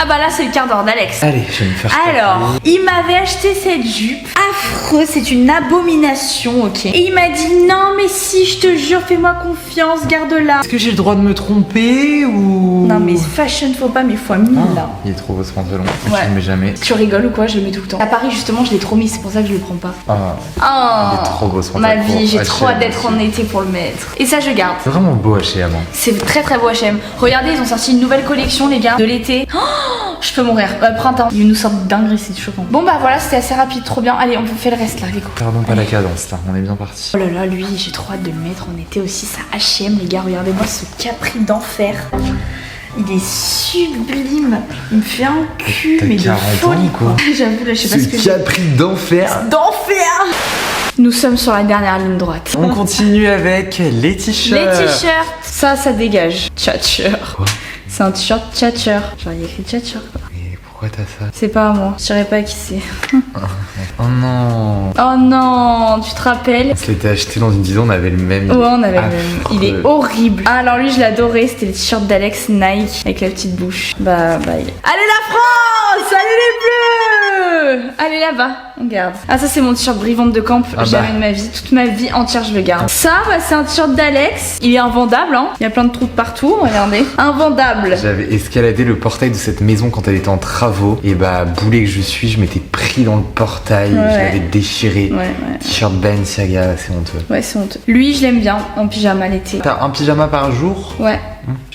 Ah bah là, c'est le quart d'heure d'Alex. Allez, je vais me faire Alors, il m'avait acheté cette jupe. Affreux, c'est une abomination, ok. Et il m'a dit non, mais si, je te jure, fais-moi confiance, garde-la. Est-ce que j'ai le droit de me tromper ou. Non, mais fashion, faut pas, mais fois 1000 là. Il est trop beau ce pantalon. Ouais. Je le mets jamais. Tu rigoles ou quoi? Je le mets tout le temps. À Paris, justement, je l'ai trop mis, c'est pour ça que je le prends pas. Ah, Oh, il est trop beau ce ma pantalon. vie, j'ai H&M trop hâte d'être en aussi. été pour le mettre. Et ça, je garde. C'est vraiment beau H&M. C'est très très beau H&M. Regardez, ils ont sorti une nouvelle collection, les gars, de l'été. Oh, je peux mourir. Printemps. Ils nous sortent dinguerie, c'est choquant. Bon bah voilà, c'était assez rapide, trop bien. Allez, on fait le reste là, les coups. Pardon pas la cadence là, on est bien parti. Oh là là, lui, j'ai trop hâte de le mettre en été aussi. Ça H&M, les gars, regardez-moi ce capri d'enfer. Il est sublime. Il me fait un cul, T'as mais de 40 folie ans, quoi. J'avoue, là, je sais pas ce que Ce j'ai. capri d'enfer. D'enfer. Nous sommes sur la dernière ligne droite. On continue avec les t-shirts. Les t-shirts, ça dégage. Tchatcher. Quoi? C'est un t-shirt tchatcher. Genre, il y a écrit tchatcher, quoi. Mais pourquoi t'as ça? C'est pas à moi, je dirais pas à qui c'est. Oh non. Oh non, tu te rappelles? On se l'était acheté dans une dizaine, on avait le même. Ouais, on avait le même. Affreux. Il est horrible. Ah, alors lui, je l'adorais. C'était le t-shirt d'Alex Nike avec la petite bouche. Bah, il est. Allez la France! Allez les bleus! Allez là-bas, on garde. Ah, ça, c'est mon t-shirt brivante de camp. Ah Jamais bah. de ma vie. Toute ma vie entière, je le garde. Ça, bah, c'est un t-shirt d'Alex. Il est invendable, hein. Il y a plein de trous de partout, regardez. Invendable. J'avais escaladé le portail de cette maison quand elle était en travaux. Et bah, boulet que je suis, je m'étais pris dans le portail. Ouais. Je l'avais déchiré. Ouais. T-shirt Balenciaga, c'est honteux. Ouais, c'est honteux. Lui, je l'aime bien en pyjama l'été. T'as un pyjama par jour? Ouais.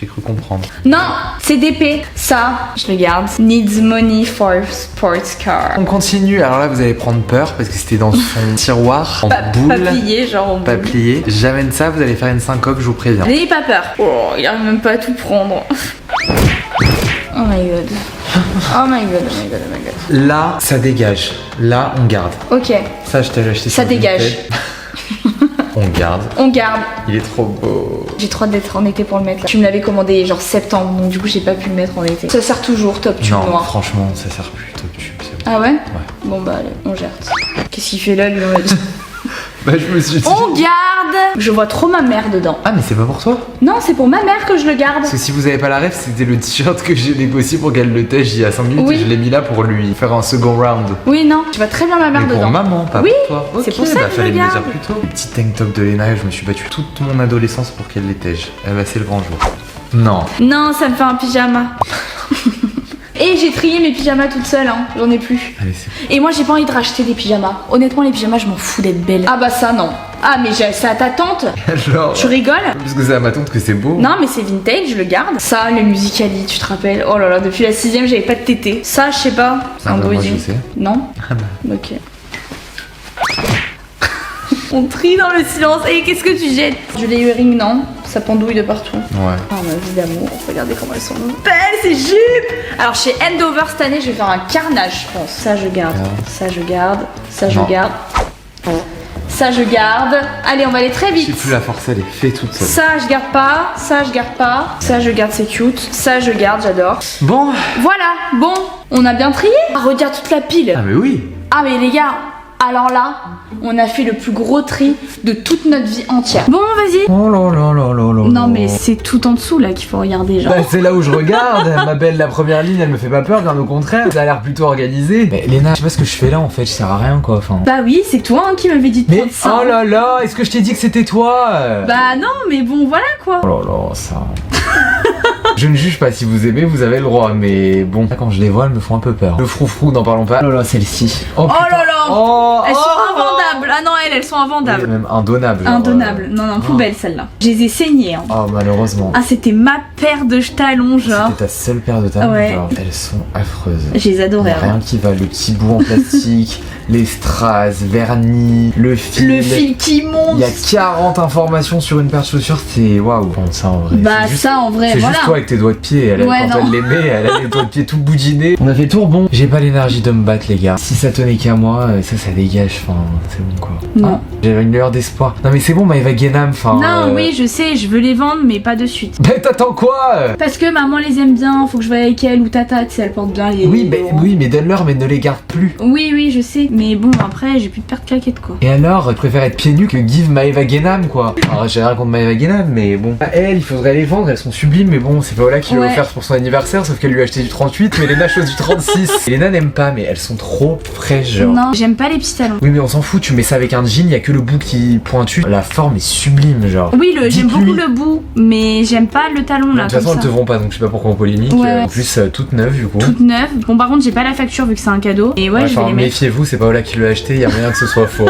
J'ai cru comprendre. Non, c'est d'épée. Ça, je le garde. Needs money for sports car. On continue. Alors là, vous allez prendre peur parce que c'était dans son tiroir en boule. Pas plié, genre en Pas boule. plié. J'amène ça, vous allez faire une syncope, je vous préviens. N'ayez pas peur. Oh, il arrive même pas à tout prendre. Oh my god. Oh my god, oh my god, oh my god. Là, ça dégage. Là, on garde. Ok, Ça, je t'avais acheté ça sur dégage. Vinted. On garde. On garde. Il est trop beau. J'ai trop hâte d'être en été pour le mettre là. Tu me l'avais commandé genre septembre, donc du coup j'ai pas pu le mettre en été. Ça sert toujours, top tube Non, noir. franchement, ça sert plus top tube. C'est bon. Ah ouais? Ouais. Bon bah allez, on gère. Qu'est-ce qu'il fait là lui on va dire. Bah je me suis dit... On garde. Je vois trop ma mère dedans. Ah mais c'est pas pour toi? Non, c'est pour ma mère que je le garde. Parce que si vous avez pas la ref, c'était le t-shirt que j'ai négocié pour qu'elle le tèche il y a 5 minutes. Oui. Et je l'ai mis là pour lui faire un second round. Oui, non, je vois très bien ma mère Mais dedans. pour maman, pas Oui, pour toi. c'est Ok, pour ça bah que je fallait le me le dire garde. plus tôt. Le petit tank top de Léna, je me suis battu toute mon adolescence pour qu'elle les tèche. Eh bah c'est le grand jour. Non. Non, ça me fait un pyjama. Et j'ai trié mes pyjamas toute seule, hein. J'en ai plus. Allez, c'est... Et moi, j'ai pas envie de racheter des pyjamas. Honnêtement, les pyjamas, je m'en fous d'être belle. Ah bah ça, non. Ah, mais c'est à ta tante. Alors... Tu rigoles? Parce que c'est à ma tante que c'est beau. Non, mais c'est vintage, je le garde. Ça, les Musicali, tu te rappelles? Oh là là, depuis la 6ème, j'avais pas de tété. Ça, je sais pas. C'est un bah, moi, body. je sais. Non? Ah bah. Ok. On trie dans le silence. Et qu'est-ce que tu jettes? Du les earrings, non? Ça pendouille de partout. Ouais. Oh, ma vie d'amour. Regardez comment elles sont belles, ces jupes. Alors, chez Endover cette année, je vais faire un carnage, je pense. Ça, je garde. Ça, je garde. Ça, je Non. garde. Ça, je garde. Allez, on va aller très vite. J'ai plus la force, elle est fait toute seule. Ça, je garde pas. Ça, je garde pas. Ça, je garde, c'est cute. Ça, je garde, j'adore. Bon. Voilà, bon, on a bien trié. Regarde toute la pile. Ah mais oui. Ah, mais les gars, alors là, on a fait le plus gros tri de toute notre vie entière. Bon, vas-y. Oh là là là là là. Non, mais c'est tout en dessous là qu'il faut regarder, genre. Bah, c'est là où je regarde, ma belle, la première ligne elle me fait pas peur, bien au contraire, ça a l'air plutôt organisé. Mais Léna, je sais pas ce que je fais là en fait, je sers à rien quoi, enfin. Bah oui, c'est toi hein, qui m'avais dit de Mais prendre ça. oh là là, est-ce que je t'ai dit que c'était toi? Bah non, mais bon, voilà quoi. Oh là là, ça. Je ne juge pas, si vous aimez, vous avez le droit, mais bon, quand je les vois, elles me font un peu peur. Le froufrou, n'en parlons pas. Oh là là, celle-ci. Oh là là. Oh, Elles sont oh. invendables. Ah non, elles sont Oui, invendables. même indonnables. genre, Indonables. Non, non, poubelle celle-là. Je les ai saignées. Hein. Oh, malheureusement. Ah, c'était ma paire de talons, genre. C'était ta seule paire de talons, Ouais. genre, elles sont affreuses. Je les Y adorais. a rien qui va, le petit bout en plastique, les strass, vernis, le fil. Le fil qui monte. Il y a 40 informations sur une paire de chaussures, c'est waouh. Bon, ça en vrai. Bah c'est juste- ça en vrai, C'est voilà. juste toi avec tes doigts de pied, elle, Ouais, quand non. elle les met, elle a les doigts de pied tout boudinés. On a fait le tour, bon. J'ai pas l'énergie de me battre, les gars. Si ça tenait qu'à moi, ça dégage, enfin, c'est bon quoi. Non. Hein, j'avais une lueur d'espoir. Non mais c'est bon, Maëva Guénam, enfin. Non, oui, je sais, je veux les vendre, mais pas de suite. Bah t'attends quoi? Parce que maman les aime bien, faut que je voie avec elle ou tata, tu sais, elle porte bien les. Oui, mais donne-leur, mais ne les garde plus. Oui, oui, je sais, mais bon, après, j'ai plus de paire de claquettes quoi. Et alors, je préfère être pieds nus que give Maëva Guénam, quoi. Alors, j'ai rien contre Maëva Guénam, mais bon. À elle, il faudrait les vendre, elles sont sublimes, mais bon, c'est Paola qui lui a Ouais. offert pour son anniversaire, sauf qu'elle lui a acheté du 38, mais Léna chose du 36. Et Léna n'aime pas, mais elles sont trop fraîches, genre. Non, j'aime pas les petits talons. Oui, mais on s'en fout, tu mets ça avec un jean, y a que le bout qui pointu. La forme est sublime, genre. Oui, j'aime Dites-lui. beaucoup le bout, mais j'aime pas le talon De là. toute façon, comme elles ça. te vont pas, donc je sais pas pourquoi on polémique. Ouais, ouais. En plus, toute neuve, du coup. Toute neuve. Bon, par contre, j'ai pas la facture vu que c'est un cadeau. Et ouais, je vais Enfin, les mettre. méfiez-vous, c'est Paola qui l'a acheté, y a rien que ce soit faux.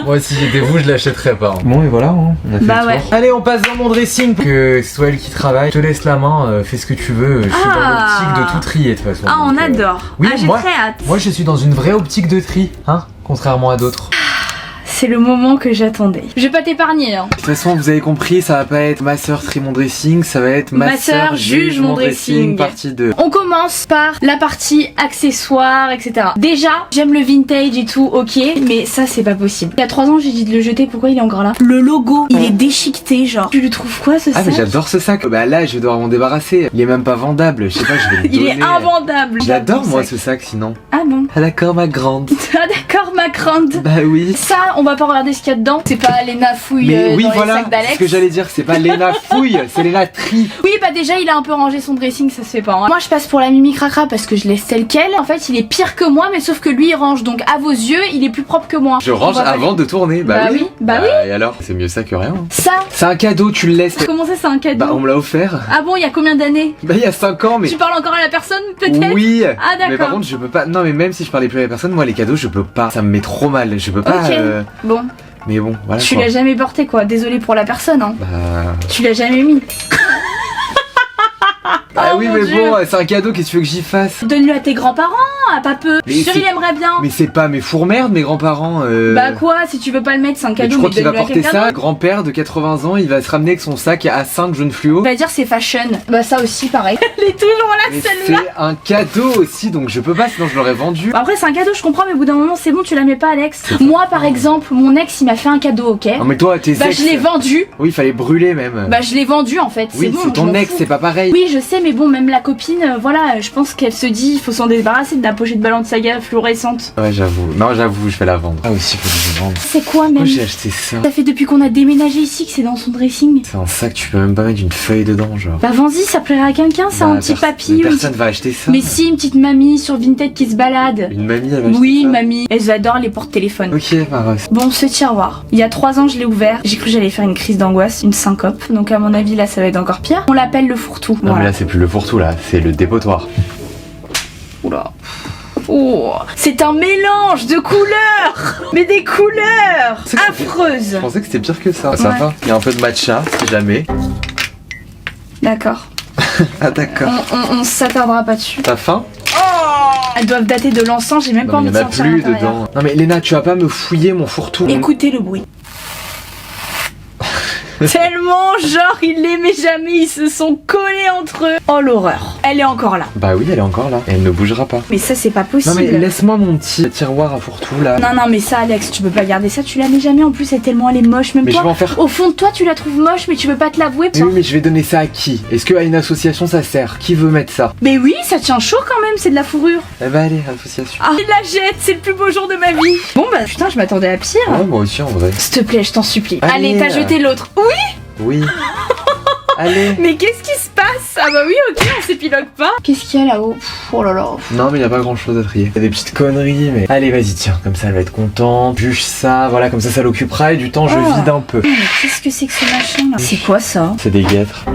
Moi, si j'étais vous, je l'achèterais pas. Bon, et voilà, hein, on a fait Bah le ouais. tour. Allez, on passe dans mon dressing. Que c'est toi elle qui travaille, je te laisse la main, fais ce que tu veux. Je suis dans l'optique de tout trier, de toute façon. Ah, on donc, adore. oui, ah, j'ai moi- très hâte. Moi, je suis dans une vraie optique de tri, hein, contrairement à d'autres. C'est le moment que j'attendais. Je vais pas t'épargner, hein. De toute façon, vous avez compris, ça va pas être ma sœur trie mon dressing, ça va être Ma sœur juge mon dressing. partie 2. On commence par la partie accessoires, etc. Déjà, j'aime le vintage et tout, ok, mais ça c'est pas possible. Il y a 3 ans, j'ai dit de le jeter, pourquoi il est encore là? Le logo, il est déchiqueté, genre. Tu lui trouves quoi ce Ah, mais sac? j'adore ce sac. Bah là, je vais devoir m'en débarrasser. Il est même pas vendable, je sais pas, je vais le Il donner. est invendable. J'adore moi sac. ce sac sinon. Ah bon? Ah d'accord, ma grande. Ah d'accord, ma grande. Bah oui. Ça, on va pas regarder ce qu'il y a dedans. C'est pas Léna fouille Mais oui, dans les voilà, sacs d'Alex. ce que j'allais dire, c'est pas Léna fouille, c'est Léna tri. Oui, bah déjà, il a un peu rangé son dressing, ça se fait pas. Hein. Moi, je passe pour la Mimi Cracra parce que je laisse tel quel. En fait, il est pire que moi, mais sauf que lui, il range. Donc, à vos yeux, il est plus propre que moi. Je range On va pas- avant de tourner, Bah oui, bah oui. Et alors, c'est mieux ça que rien. Ça, C'est un cadeau, tu le laisses. comment ça, c'est un cadeau? Bah on me l'a offert. Ah bon, il y a combien d'années? Bah il y a 5 ans, mais... Tu parles encore à la personne, peut-être? Oui. Ah, d'accord. Mais par contre, je peux pas... Non mais même si je parlais plus à la personne, moi les cadeaux, je peux pas. Ça me met trop mal, je peux pas... Ok. Bon, Mais bon, voilà tu quoi. l'as jamais porté, quoi. Désolé pour la personne, hein. Bah... Tu l'as jamais mis. Ah Oh, oui mon mais Dieu. bon, c'est un cadeau, qu'est-ce que tu veux que j'y fasse? Donne-le à tes grands-parents, à papeux. Je suis sûre, c'est- il aimerait bien. Mais c'est pas mes fourmères, mes grands-parents. Bah quoi, si tu veux pas le mettre, c'est un Mais cadeau, tu crois mais qu'il va donne-le à porter quelqu'un ça, d'autre. grand-père de 80 ans, il va se ramener avec son sac à 5 jaune fluo. On va dire c'est fashion. Bah ça aussi pareil. Elle est toujours là Mais celle-là. c'est un cadeau aussi, donc je peux pas, sinon je l'aurais vendu. Bah, après c'est un cadeau, je comprends, mais au bout d'un moment c'est bon, tu la mets pas Alex. Moi par exemple, mon ex il m'a fait un cadeau, ok. Non mais toi, tes Bah ex... je l'ai vendu. Oui, il fallait brûler même. Bah je l'ai vendu en fait. oui, bon, c'est je ton m'en ex, fous. c'est pas pareil. Oui je sais, mais bon, même la copine, voilà, je pense qu'elle se dit, il faut s'en débarrasser de la pochette ballon de saga fluorescente. Ouais, j'avoue. Non, j'avoue, je vais la vendre. Ah, aussi, faut que je la vende. C'est quoi, même? Pourquoi j'ai acheté ça? Ça fait depuis qu'on a déménagé ici que c'est dans son dressing. C'est un sac, tu peux même pas mettre une feuille dedans, genre. Bah, vends-y, ça plairait à quelqu'un, ça, un petit papy. Mais personne va acheter ça. Mais si, une petite mamie sur Vinted qui se balade. Une mamie, elle va acheter Oui, ça. mamie. Elles adorent les porte-téléphones. Ok, Maros. Bon, ce tiroir. Il y a 3 ans, je l'ai ouvert. J'ai cru que j'allais faire une crise d'angoisse, une syncope. Donc, à mon avis, là, ça va être encore pire. On l'appelle le fourre-tout. Non, Voilà. mais là, c'est plus le fourre-tout, là. C'est le dépotoir. Oula. Oh, c'est un mélange de couleurs. Mais des couleurs C'est que affreuses. Je pensais que c'était pire que ça. Ça Ouais. va. Il y a un peu de matcha, si jamais. D'accord. Ah, d'accord. On s'attardera pas dessus. T'as faim? Elles doivent dater de l'encens, j'ai même pas Non, envie mais de il y en a sentir plus l'intérieur. dedans. Non, mais Léna, tu vas pas me fouiller mon fourre-tout. Écoutez le bruit. Tellement, genre, ils l'aimaient jamais, ils se sont collés entre eux. Oh l'horreur. Elle est encore là. Bah oui, elle est encore là. Et elle ne bougera pas. Mais ça, c'est pas possible. Non, mais laisse-moi mon petit tiroir à fourre-tout, là. Non, mais ça, Alex, tu peux pas garder ça, tu la mets jamais. En plus, elle est moche, même Mais je toi. vais en faire. Au fond de toi, tu la trouves moche, mais tu veux pas te l'avouer. Mais oui, mais je vais donner ça à qui? Est-ce qu'à une association ça sert? Qui veut mettre ça? Mais oui, ça tient chaud quand même, c'est de la fourrure. Eh bah allez, association. Ah, il la jette, c'est le plus beau jour de ma vie. Bon, bah putain, je m'attendais à pire. Ouais, moi aussi en vrai. S'il te plaît, je t'en supplie. Allez, Allez, t'as jeté l'autre. Oui, Oui. Allez. mais qu'est-ce qui se passe? Ah bah oui, ok, on s'épilogue pas. Qu'est-ce qu'il y a là-haut? Oh là là. Non, mais y a pas grand chose à trier. Y a des petites conneries, mais. Allez, vas-y, tiens, comme ça elle va être contente. Juge ça, voilà, comme ça l'occupera et du temps je Ah. vide un peu. Mais qu'est-ce que c'est que ce machin là? C'est quoi ça? C'est des guêtres.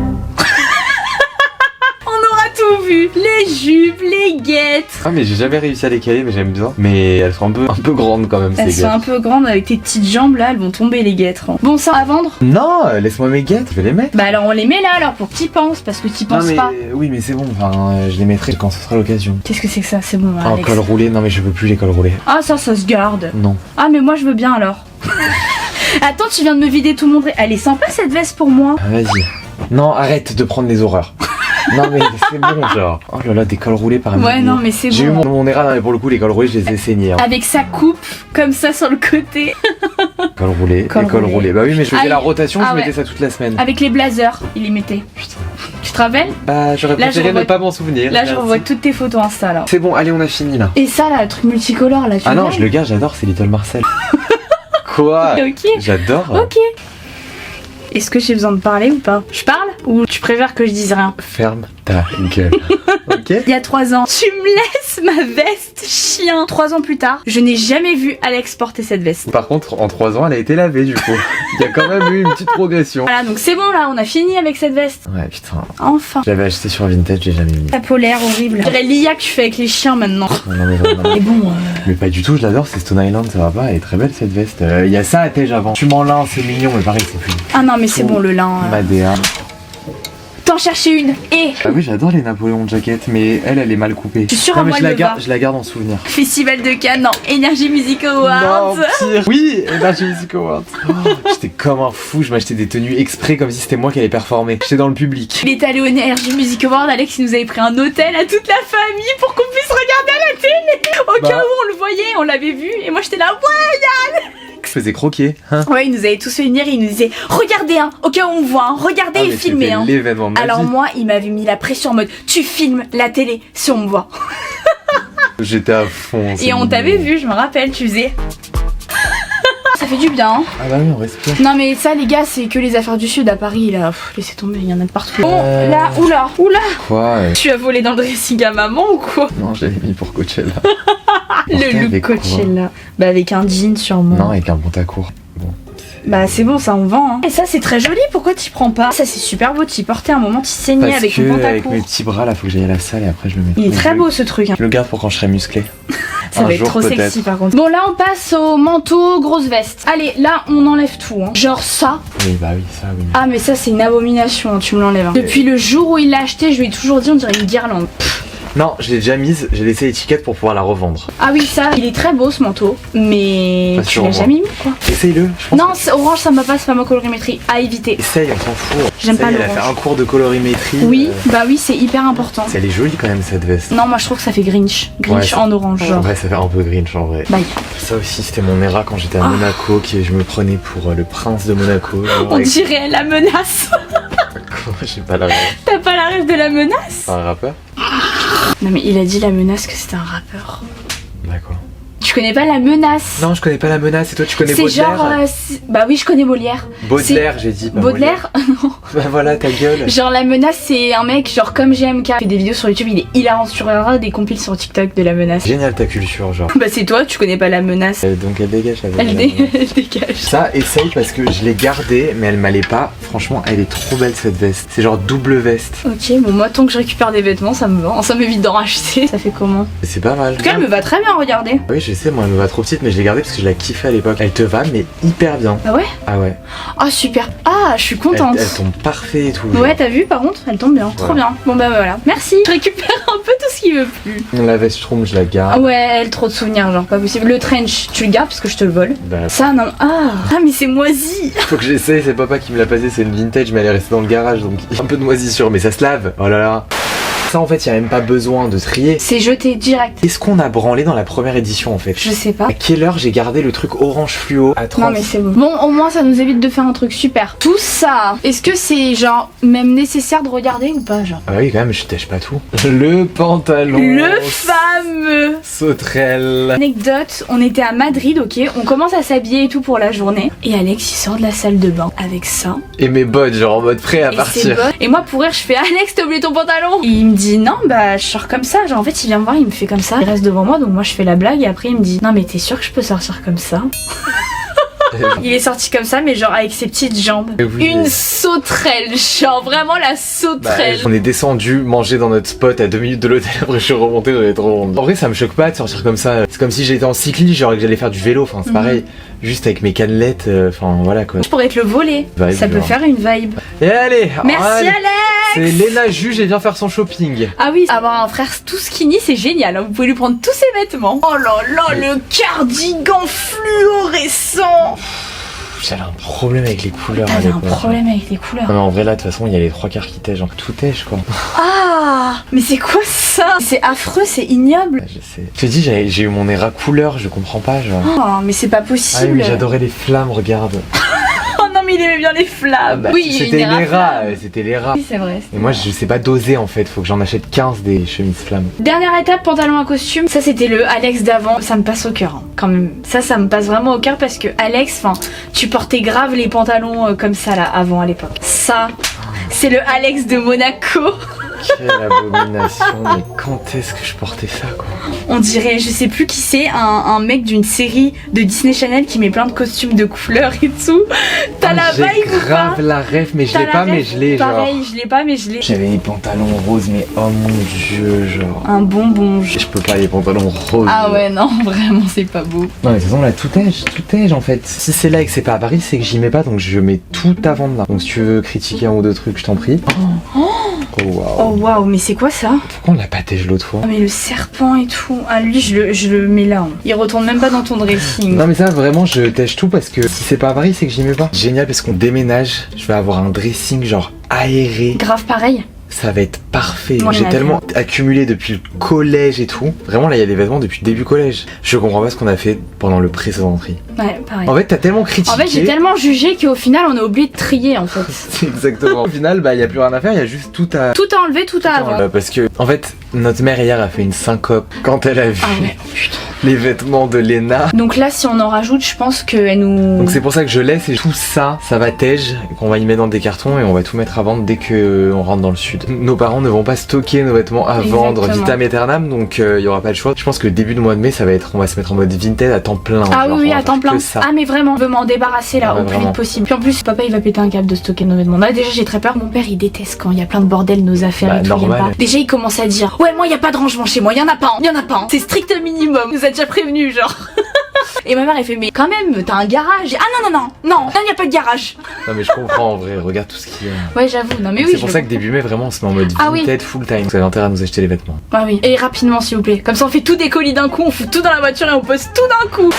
On aura tout vu. Les jupes, les guêtres. Ah, mais j'ai jamais réussi à les caler, mais j'aime bien. Mais elles sont un peu grandes quand même, Elles ces sont un guêtres. peu grandes avec tes petites jambes là, elles vont tomber les guêtres. Bon, ça à vendre? Non, laisse-moi mes guêtres, je vais les mettre. Bah alors on les met là alors pour que t'y penses, parce que t'y Non, penses mais pas. oui, mais c'est bon, enfin, je les mettrai quand ce sera l'occasion. Qu'est-ce que c'est que ça? C'est bon, En Alex. col roulé, non, mais je veux plus les cols roulés. Ah ça se garde. Non. Ah mais moi je veux bien alors. Attends, tu viens de me vider tout mon Elle est sympa cette veste pour moi. Ah, vas-y. Non, arrête de prendre les horreurs. Non, mais c'est bon, genre. Oh là là, des cols roulés par Ouais, non mais c'est J'ai eu bon. mon ERA, non, mais pour le coup, les cols roulés, je les ai saignés. Hein. Avec sa coupe comme ça sur le côté. Col roulé, Col et col roulé. roulé. Bah oui, mais je faisais Ah, la rotation, ah je ouais. mettais ça toute la semaine. Avec les blazers, il les mettait. Putain. Tu te rappelles? Bah, j'aurais Là, je préféré ne revois- pas m'en souvenir. Là je merci. revois toutes tes photos Insta là. C'est bon, allez, on a fini là. Et ça là, le truc multicolore là, tu Ah non, veux je le garde, j'adore, c'est Little Marcel. Quoi? Ok. J'adore. Ok. Est-ce que j'ai besoin de parler ou pas? Je parle? Ou tu préfères que je dise rien? Ferme ta gueule. Ok? Il y a 3 ans, tu me laisses ma veste chien. 3 ans plus tard, je n'ai jamais vu Alex porter cette veste. Par contre, en 3 ans, elle a été lavée du coup. Il y a quand même eu une petite progression. Voilà, donc c'est bon là, on a fini avec cette veste. Ouais, putain. Enfin. Je l'avais acheté sur Vinted, j'ai jamais mis. La polaire horrible. Je dirais l'IA que tu fais avec les chiens maintenant. Non, mais vraiment. Mais bon, Mais pas du tout, je l'adore, c'est Stone Island, ça va pas, elle est très belle cette veste. Il y a ça à Tej avant. Tu m'en lin, c'est mignon, mais pareil, c'est plus. ah non mais c'est bon le lin. Madea. T'en chercher une. Et Ah oui, j'adore les Napoléon Jacket, mais elle est mal coupée. Tu suis sûre, Non, mais moi, je elle la me garde, va. je la garde en souvenir. Festival de Cannes, non, Energy Music Awards. Non, pire. Oui, Energy Music Awards. Oh, j'étais comme un fou, je m'achetais des tenues exprès comme si c'était moi qui allais performer. J'étais dans le public. Il est allé au Energy Music Awards, Alex il nous avait pris un hôtel à toute la famille pour qu'on puisse regarder à la télé. Au Bah. cas où on le voyait, on l'avait vu, et moi j'étais là, ouais. Je faisais croquer, hein. Ouais, il nous avait tous fait venir et il nous disait regardez, hein, au cas où on voit, hein, regardez Ah, et mais filmez. c'était Hein. l'événement de ma Alors vie. moi, il m'avait mis la pression en mode tu filmes la télé si on me voit. J'étais à fond. c'est Et on mignon. t'avait vu, je me rappelle, tu faisais. Ça fait du bien. Hein. Ah bah oui, on respire. Non mais ça les gars, c'est que les affaires du sud à Paris là. Pff, laissez tomber, il y en a de partout. Bon, là, oula. Quoi Tu as volé dans le dressing à maman ou quoi? Non, je l'avais mis pour Coachella. Le Porté look avec quoi Coachella. Bah avec un jean sûrement. Non, avec un pantacourt. Bon. Bah c'est bon, ça on vend. Hein. Et ça c'est très joli, pourquoi t'y prends pas? Ça c'est super beau, t'y portais un moment, t'y saignais Parce avec que ton avec pantacourt. mes petits bras là, faut que j'aille à la salle et après je le mets. Il est très beau ce truc. Hein. Je le garde pour quand je serai musclé. Ça Un va être jour, trop peut-être. sexy par contre. Bon là on passe au manteau, grosse veste. Allez, là on enlève tout. Hein. Genre ça. Oui, bah oui, ça, oui. Ah mais ça c'est une abomination, hein, tu me l'enlèves. Hein. Depuis le jour où il l'a acheté, je lui ai toujours dit on dirait une guirlande. Non, je l'ai déjà mise, j'ai laissé l'étiquette pour pouvoir la revendre. Ah oui ça, il est très beau ce manteau, mais Pas tu sûr, l'as moi. jamais mis quoi. Essaye-le, je pense. Non, c'est orange ça me va pas, c'est pas ma colorimétrie. À éviter. Essaye, on s'en fout. J'aime pas Elle a l'orange. fait un cours de colorimétrie. Oui, bah oui c'est hyper important. Elle est jolie quand même cette veste. Non moi je trouve que ça fait Grinch. Grinch Ouais, ça- en orange genre. Ouais, ça fait un peu Grinch en vrai. Bye. Ça aussi, c'était mon ERA quand j'étais à Ah. Monaco, je me prenais pour le prince de Monaco. genre, On avec- dirait la menace. J'ai pas la rêve. T'as pas la rêve de la menace? Un rappeur? Non mais il a dit la menace que c'était un rappeur. D'accord. Tu connais pas la menace? Non, je connais pas la menace. Et toi, tu connais C'est Baudelaire? genre... Bah oui, je connais Molière. Baudelaire, j'ai dit. Pas Baudelaire? Non. Bah voilà, ta gueule. Genre la menace, c'est un mec genre comme GMK. Il fait des vidéos sur YouTube, il est hilarant. Tu regarderas des compiles sur TikTok de la menace. Génial ta culture, genre. Bah c'est toi, tu connais pas la menace. Donc elle dégage la Elle dégage. Ça, essaye parce que je l'ai gardée, mais elle m'allait pas. Franchement, elle est trop belle cette veste. C'est genre double veste. Ok, bon moi tant que je récupère des vêtements, ça me va. Ça m'évite d'en racheter. Ça fait comment? C'est pas mal. En tout cas, elle me va très bien, regardez. Oui, je sais, moi elle me va trop petite, mais je l'ai gardée parce que je la kiffais à l'époque. Elle te va, mais hyper bien. Ah ouais? Ah ouais. Ah super. Ah, je suis contente. Elle tombe parfait et tout. Ouais, t'as vu par contre, elle tombe bien. Trop bien. Bon bah voilà. Merci. Je récupère un peu tout ce qui veut plus. La veste Schtroumpf, je la garde. Ah ouais, elle trop de souvenirs, genre pas possible. Le trench, tu le gardes parce que je te le vole. Bah, Ça non. Ah mais c'est moisi. faut que j'essaye, c'est papa qui me l'a passé, c'est une vintage, mais elle est restée dans le garage, donc un peu de moisissure, mais ça se lave. Oh là là. Ça en fait, y a même pas besoin de trier. C'est jeté direct. Qu'est-ce qu'on a branlé dans la première édition en fait? Je sais pas. À quelle heure j'ai gardé le truc orange fluo à 30? Non mais c'est bon. Bon, au moins ça nous évite de faire un truc super. Tout ça, est-ce que c'est genre même nécessaire de regarder ou pas genre? Ah oui quand même, je tâche pas tout. Le pantalon. Le fameux. Sauterelle. Anecdote, on était à Madrid, ok, on commence à s'habiller et tout pour la journée. Et Alex il sort de la salle de bain avec ça. Et mes bottes, genre en mode prêt à Et ses partir. bottes. Et moi pour rire je fais Alex t'as oublié ton pantalon. Et il me dit non bah je sors comme ça. Genre en fait il vient me voir, il me fait comme ça. Il reste devant moi donc moi je fais la blague et après il me dit non mais t'es sûr que je peux sortir comme ça? Il est sorti comme ça mais genre avec ses petites jambes. Oui, Une mais- sauterelle, genre vraiment la sauterelle. On est descendu manger dans notre spot à 2 minutes de l'hôtel, après je suis remonté, on est trop honte. En vrai ça me choque pas de sortir comme ça. C'est comme si j'étais en cyclisme, genre et que j'allais faire du vélo, enfin c'est pareil. Juste avec mes cannelettes, enfin voilà quoi. Je pourrais te le voler. Vibe, Ça peut genre. faire une vibe. Et allez. Merci allez. Alex. C'est Léna juge et vient faire son shopping. Ah oui, avoir un frère tout skinny, c'est génial. Vous pouvez lui prendre tous ses vêtements. Oh là là, le cardigan fluorescent. J'avais un problème avec les couleurs. à T'avais un l'époque. problème avec les couleurs. Non mais en vrai là de toute façon il y a les 3 quarts qui tèchent, genre tout tèche quoi. Ah, mais c'est quoi ça? C'est affreux, c'est ignoble. Je sais. Je te dis j'ai eu mon nez à couleur, je comprends pas genre. Oh, mais c'est pas Ah oui, possible. mais j'adorais les flammes, regarde. Oh non, mais il aimait bien les flammes. oui, il y a c'était une les rats, flamme. c'était les rats. Oui, c'est vrai. Et moi je sais pas doser en fait, faut que j'en achète 15 des chemises flammes. Dernière étape, pantalon à costume. Ça, c'était le Alex d'avant. Ça me passe au cœur, hein, quand même. Ça me passe vraiment au cœur parce que Alex, enfin, tu portais grave les pantalons comme ça là avant à l'époque. Ça, c'est le Alex de Monaco. Quelle abomination, mais quand est-ce que je portais ça quoi? On dirait, je sais plus qui c'est, un mec d'une série de Disney Channel qui met plein de costumes de couleurs et tout. T'as la J'ai vibe ou pas? grave la ref, mais je T'as l'ai la pas, mais ref? je l'ai genre. Pareil, je l'ai pas, mais je l'ai. J'avais les pantalons roses, mais oh mon dieu, genre. Un bonbon. Je peux pas les pantalons roses. Ah ouais, non, vraiment, c'est pas beau. Non mais de toute façon là tout tèche en fait. Si c'est là et que c'est pas à Paris, c'est que j'y mets pas, donc je mets tout à vendre là. Donc si tu veux critiquer un ou deux trucs, je t'en prie. Oh waouh. Oh waouh, mais c'est quoi ça? Pourquoi on l'a pas tèche l'autre fois? Ah mais le serpent et tout. Ah lui, je le mets là. Hein. Il retourne même pas dans ton dressing. Non mais ça vraiment je tèche tout parce que si c'est pas à Paris c'est que j'y mets pas. Génial parce qu'on déménage, je vais avoir un dressing genre aéré. Grave pareil. Ça va être parfait. Moi, J'ai j'en ai tellement accumulé depuis le collège et tout. Vraiment là il y a des vêtements depuis le début collège. Je comprends pas ce qu'on a fait pendant le précédent tri. Ouais, pareil. En fait t'as tellement critiqué. En fait, j'ai tellement jugé qu'au final, on a oublié de trier en fait. C'est exactement. Au final bah y a plus rien à faire, il y a juste tout à... Tout à enlever, tout à avoir. Parce que en fait notre mère hier a fait une syncope quand elle a vu Ah ouais, putain. les vêtements de Léna. Donc là, si on en rajoute, je pense qu'elle nous. Donc c'est pour ça que je laisse et tout ça, ça va tège, qu'on va y mettre dans des cartons et on va tout mettre à vendre dès que on rentre dans le sud. Nos parents ne vont pas stocker nos vêtements à vendre Exactement. vitam aeternam, donc il y aura pas le choix. Je pense que le début du mois de mai, ça va être, on va se mettre en mode vintage à temps plein. Ah genre, oui, on va à temps faire plein. que ça. Ah mais vraiment, on veut m'en débarrasser là Ouais, au plus vraiment. vite possible. Puis en plus, papa il va péter un câble de stocker nos vêtements. Là déjà j'ai très peur. Mon père il déteste quand il y a plein de bordel nos affaires Bah, et tout. Il aime normal. pas. Déjà il commence à dire ouais moi il y a pas de rangement chez moi, il y en a pas, il y en a pas. C'est strict minimum. Il nous a déjà prévenu genre. Et ma mère elle fait mais quand même t'as un garage. Ah non il y a pas de garage. Non mais je comprends en vrai, regarde tout ce qu'il y a. Ouais j'avoue. Non mais oui. C'est pour ça que début mai vraiment on se met en mode Ah oui. vintage full time. Vous avez intérêt à nous acheter les vêtements. Ah oui. Et rapidement s'il vous plaît. Comme ça on fait tout des colis d'un coup, on fout tout dans la voiture et on pose tout d'un coup.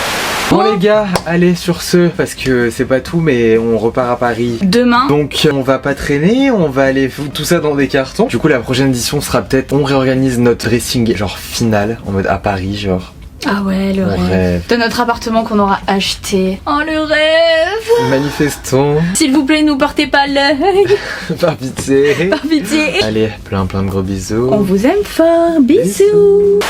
Bon les gars, allez sur ce, parce que c'est pas tout mais on repart à Paris. Demain. Donc on va pas traîner, on va aller foutre tout ça dans des cartons. Du coup la prochaine édition sera peut-être, on réorganise notre dressing genre final, en mode à Paris genre. Ah ouais le On rêve. rêve. De notre appartement qu'on aura acheté. Oh le rêve. Manifestons. S'il vous plaît, nous portez pas l'œil. Par pitié. Par pitié. Allez, plein de gros bisous. On vous aime fort. Bisous.